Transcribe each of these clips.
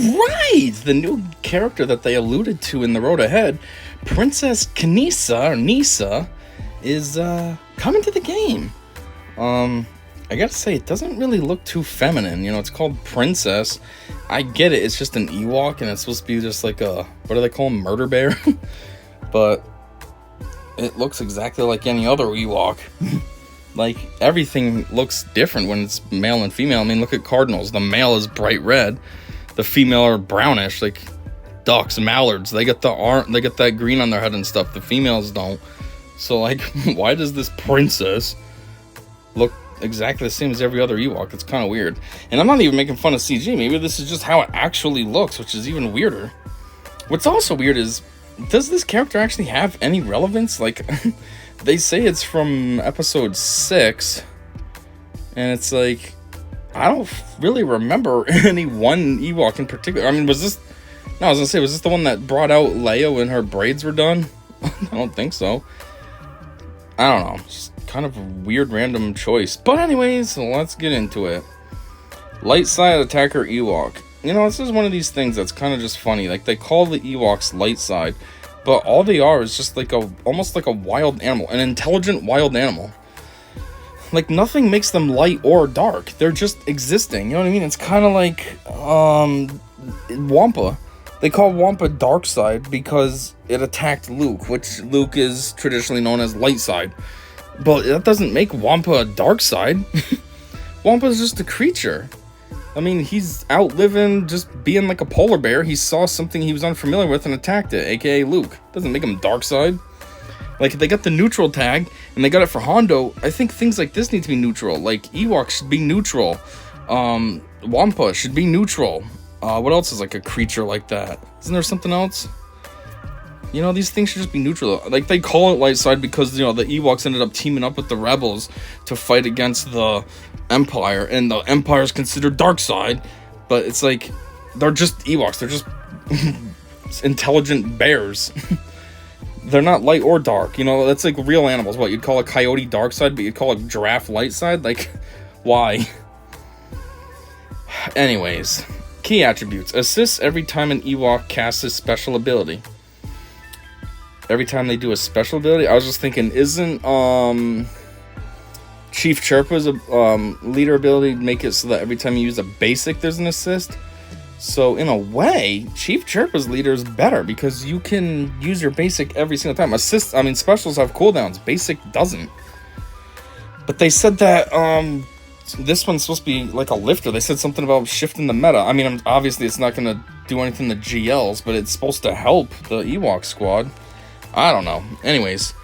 right! The new character that they alluded to in the road ahead, Princess Kneesaa, is coming to the game. I gotta say, it doesn't really look too feminine. You know, it's called Princess. I get it, it's just an Ewok, and it's supposed to be just like a, what do they call them, murder bear? But it looks exactly like any other Ewok. Like, everything looks different when it's male and female. I mean, look at cardinals. The male is bright red. The female are brownish, like ducks, mallards. They get that green on their head and stuff. The females don't. So, like, why does this princess look exactly the same as every other Ewok? It's kind of weird. And I'm not even making fun of CG. Maybe this is just how it actually looks, which is even weirder. What's also weird is, does this character actually have any relevance? Like, they say it's from episode 6, and it's like, I don't really remember any one Ewok in particular. I mean, was this the one that brought out Leia when her braids were done? I don't think so. I don't know. Just kind of a weird random choice. But anyways, let's get into it. Light side attacker Ewok. You know, this is one of these things that's kind of just funny. Like, they call the Ewoks light side, but all they are is just like almost like a wild animal, an intelligent wild animal. Like, nothing makes them light or dark. They're just existing. You know what I mean? It's kind of like Wampa. They call Wampa dark side because it attacked Luke, which Luke is traditionally known as light side. But that doesn't make Wampa a dark side. Wampa is just a creature. I mean, he's out living, just being like a polar bear. He saw something he was unfamiliar with and attacked it, aka Luke. Doesn't make him dark side. Like, they got the neutral tag, and they got it for Hondo. I think things like this need to be neutral. Like, Ewok should be neutral. Wampa should be neutral. What else is like a creature like that? Isn't there something else? You know, these things should just be neutral. Like, they call it light side because, you know, the Ewoks ended up teaming up with the rebels to fight against the Empire, and the Empire is considered dark side. But it's like, they're just Ewoks. They're just intelligent bears. They're not light or dark. You know, that's like real animals. What, you'd call a coyote dark side, but you'd call a giraffe light side? Like, why? Anyways, key attributes. Assists every time an Ewok casts his special ability. Every time they do a special ability? I was just thinking, isn't Chief Chirpa's leader ability make it so that every time you use a basic, there's an assist? So, in a way, Chief Chirpa's leader is better because you can use your basic every single time. Specials have cooldowns. Basic doesn't. But they said that this one's supposed to be like a lifter. They said something about shifting the meta. I mean, obviously it's not going to do anything to GLs, but it's supposed to help the Ewok squad. I don't know. Anyways,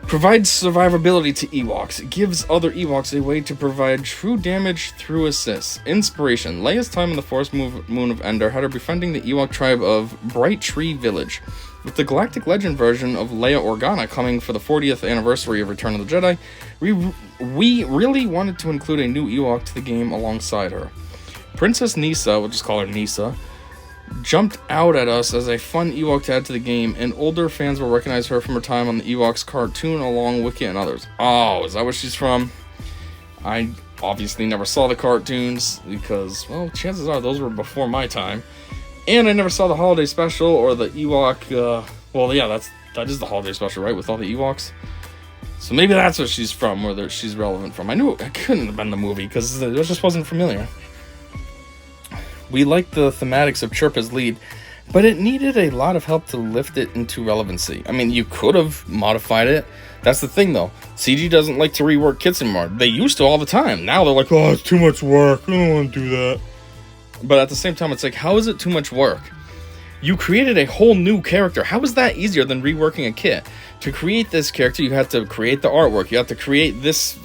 provides survivability to Ewoks. It gives other Ewoks a way to provide true damage through assists. Inspiration. Leia's time in the Forest Moon of Endor had her befriending the Ewok tribe of Bright Tree Village. With the Galactic Legend version of Leia Organa coming for the 40th anniversary of Return of the Jedi, we really wanted to include a new Ewok to the game alongside her. Princess Kneesaa, we'll just call her Kneesaa, jumped out at us as a fun Ewok to add to the game, and older fans will recognize her from her time on the Ewoks cartoon along with Wiki and others. Oh, is that where she's from? I obviously never saw the cartoons because, well, chances are those were before my time. And I never saw the holiday special or the Ewok, that is the holiday special, right, with all the Ewoks? So maybe that's where she's from, where she's relevant from. I knew it couldn't have been the movie because it just wasn't familiar. We liked the thematics of Chirpa's lead, but it needed a lot of help to lift it into relevancy. I mean, you could have modified it. That's the thing, though. CG doesn't like to rework kits anymore. They used to all the time. Now they're like, oh, it's too much work. I don't want to do that. But at the same time, it's like, how is it too much work? You created a whole new character. How is that easier than reworking a kit? To create this character, you have to create the artwork. You have to create this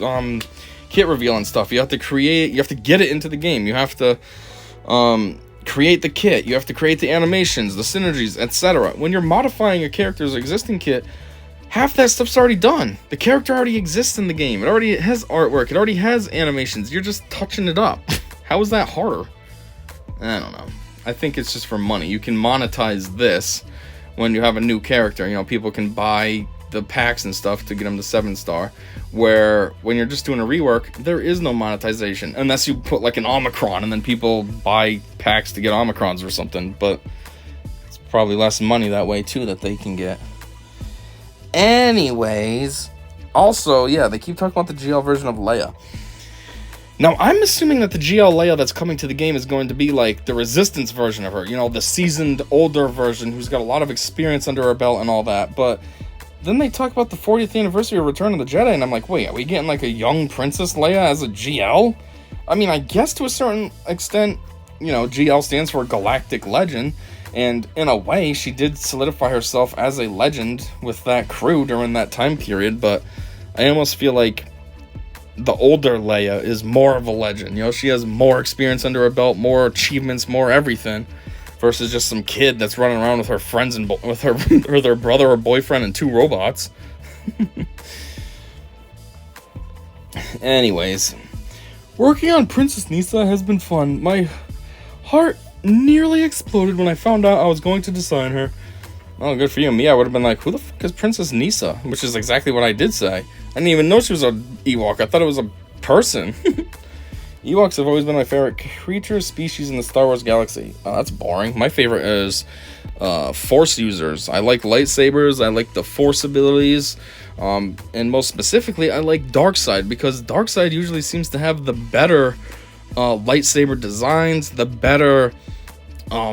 kit reveal and stuff. You have to get it into the game. You have to create the kit. You have to create the animations, the synergies, etc. When you're modifying a character's existing kit, half that stuff's already done. The character already exists in the game. It already has artwork. It already has animations. You're just touching it up. How is that harder? I don't know. I think it's just for money. You can monetize this when you have a new character. You know, people can buy the packs and stuff to get them to 7-star, where when you're just doing a rework, there is no monetization unless you put like an Omicron and then people buy packs to get Omicrons or something, but it's probably less money that way too that they can get. Anyways, also, yeah, they keep talking about the GL version of Leia. Now, I'm assuming that the GL Leia that's coming to the game is going to be like the Resistance version of her. You know, the seasoned, older version who's got a lot of experience under her belt and all that. But then they talk about the 40th anniversary of Return of the Jedi, and I'm like, wait, are we getting like a young Princess Leia as a GL? I mean, I guess to a certain extent, you know, GL stands for Galactic Legend. And in a way, she did solidify herself as a legend with that crew during that time period. But I almost feel like the older Leia is more of a legend. You know, she has more experience under her belt, more achievements, more everything, versus just some kid that's running around with her friends and with her or their brother or boyfriend and 2 robots. Anyways, working on Princess Kneesaa has been fun. My heart nearly exploded when I found out I was going to design her. Oh, good for you. Me, I would have been like, who the fuck is Princess Kneesaa? Which is exactly what I did say. I didn't even know she was an Ewok. I thought it was a person. Ewoks have always been my favorite creature species in the Star Wars galaxy. Oh, that's boring. My favorite is Force users. I like lightsabers. I like the Force abilities. And most specifically, I like Darkseid, because Darkseid usually seems to have the better lightsaber designs, the better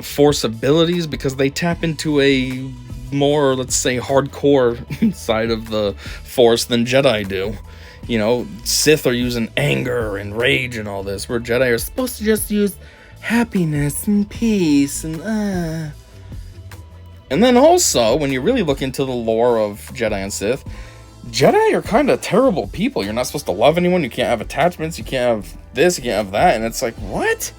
Force abilities, because they tap into a more, let's say, hardcore side of the Force than Jedi do. You know, Sith are using anger and rage and all this, where Jedi are supposed to just use happiness and peace and And then also, when you really look into the lore of Jedi and Sith, Jedi are kind of terrible people. You're not supposed to love anyone, you can't have attachments, you can't have this, you can't have that, and it's like, what?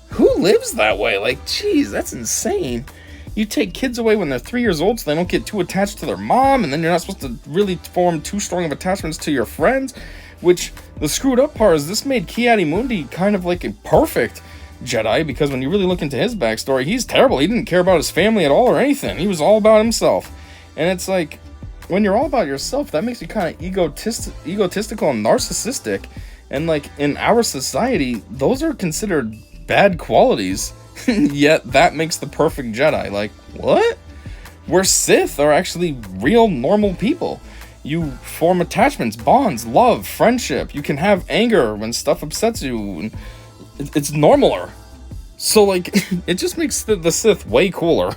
Who lives that way? Like, geez, that's insane. You take kids away when they're 3 years old so they don't get too attached to their mom, and then you're not supposed to really form too strong of attachments to your friends, which, the screwed up part is this made Ki-Adi-Mundi kind of like a perfect Jedi, because when you really look into his backstory, he's terrible. He didn't care about his family at all or anything. He was all about himself. And it's like, when you're all about yourself, that makes you kind of egotistical and narcissistic. And like, in our society, those are considered bad qualities. Yet that makes the perfect Jedi. Like, what? Where Sith are actually real normal people. You form attachments, bonds, love, friendship. You can have anger when stuff upsets you. It's normaler. So like, it just makes the Sith way cooler.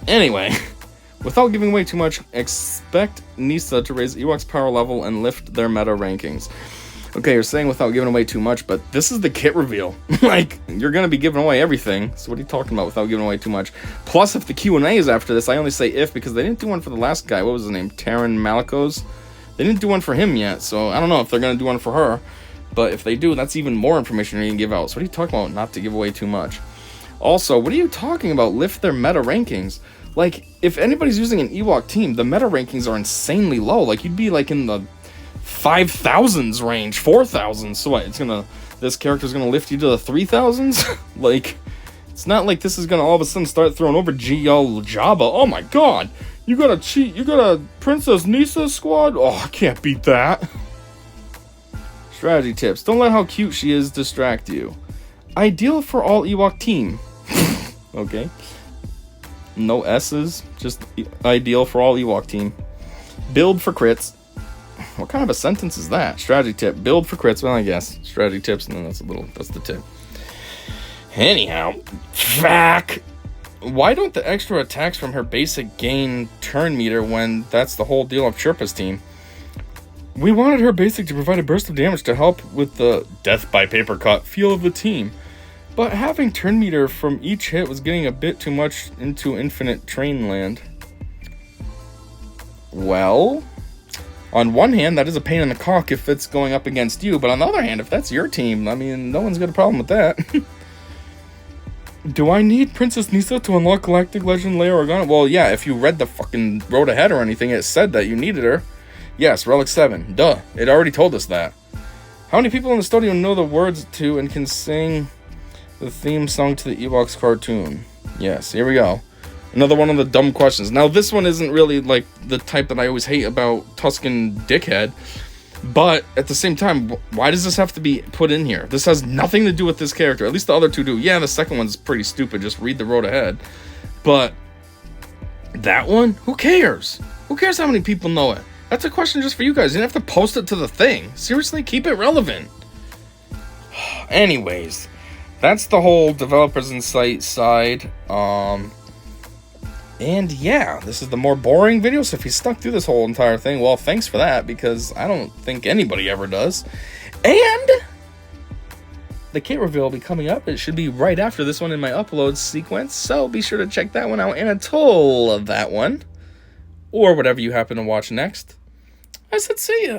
Anyway, without giving away too much, expect Kneesaa to raise Ewok's power level and lift their meta rankings. Okay, you're saying without giving away too much, but this is the kit reveal. Like, you're going to be giving away everything. So what are you talking about without giving away too much? Plus, if the Q&A is after this, I only say if, because they didn't do one for the last guy. What was his name? Taron Malicos? They didn't do one for him yet, so I don't know if they're going to do one for her. But if they do, that's even more information you're going to give out. So what are you talking about not to give away too much? Also, what are you talking about lift their meta rankings? Like, if anybody's using an Ewok team, the meta rankings are insanely low. Like, you'd be like in the 5,000s range, 4,000s. So what, this character's gonna lift you to the 3,000s? Like, it's not like this is gonna all of a sudden start throwing over GL Jabba. Oh my god, you got a Princess Kneesaa squad? Oh, I can't beat that. Strategy tips. Don't let how cute she is distract you. Ideal for all Ewok team. Okay. No S's, just ideal for all Ewok team. Build for crits. What kind of a sentence is that? Strategy tip. Build for crits. Well, I guess. Strategy tips, and then that's the tip. Anyhow. Fuck. Why don't the extra attacks from her basic gain turn meter when that's the whole deal of Chirpa's team? We wanted her basic to provide a burst of damage to help with the death by paper cut feel of the team. But having turn meter from each hit was getting a bit too much into infinite train land. Well, on one hand, that is a pain in the cock if it's going up against you, but on the other hand, if that's your team, I mean, no one's got a problem with that. Do I need Princess Kneesaa to unlock Galactic Legend Leia Organa? Well, yeah, if you read the fucking road ahead or anything, it said that you needed her. Yes, Relic 7. Duh, it already told us that. How many people in the studio know the words to and can sing the theme song to the Ewoks cartoon? Yes, here we go. Another one of the dumb questions. Now, this one isn't really, like, the type that I always hate about Tuscan Dickhead. But, at the same time, why does this have to be put in here? This has nothing to do with this character. At least the other two do. Yeah, the second one's pretty stupid. Just read the road ahead. But, that one? Who cares? Who cares how many people know it? That's a question just for you guys. You didn't have to post it to the thing. Seriously, keep it relevant. Anyways, that's the whole Developers Insight side. And yeah, this is the more boring video, so if you stuck through this whole entire thing, well, thanks for that, because I don't think anybody ever does. And the kit reveal will be coming up. It should be right after this one in my upload sequence, so be sure to check that one out. And until that one, or whatever you happen to watch next, I said see ya.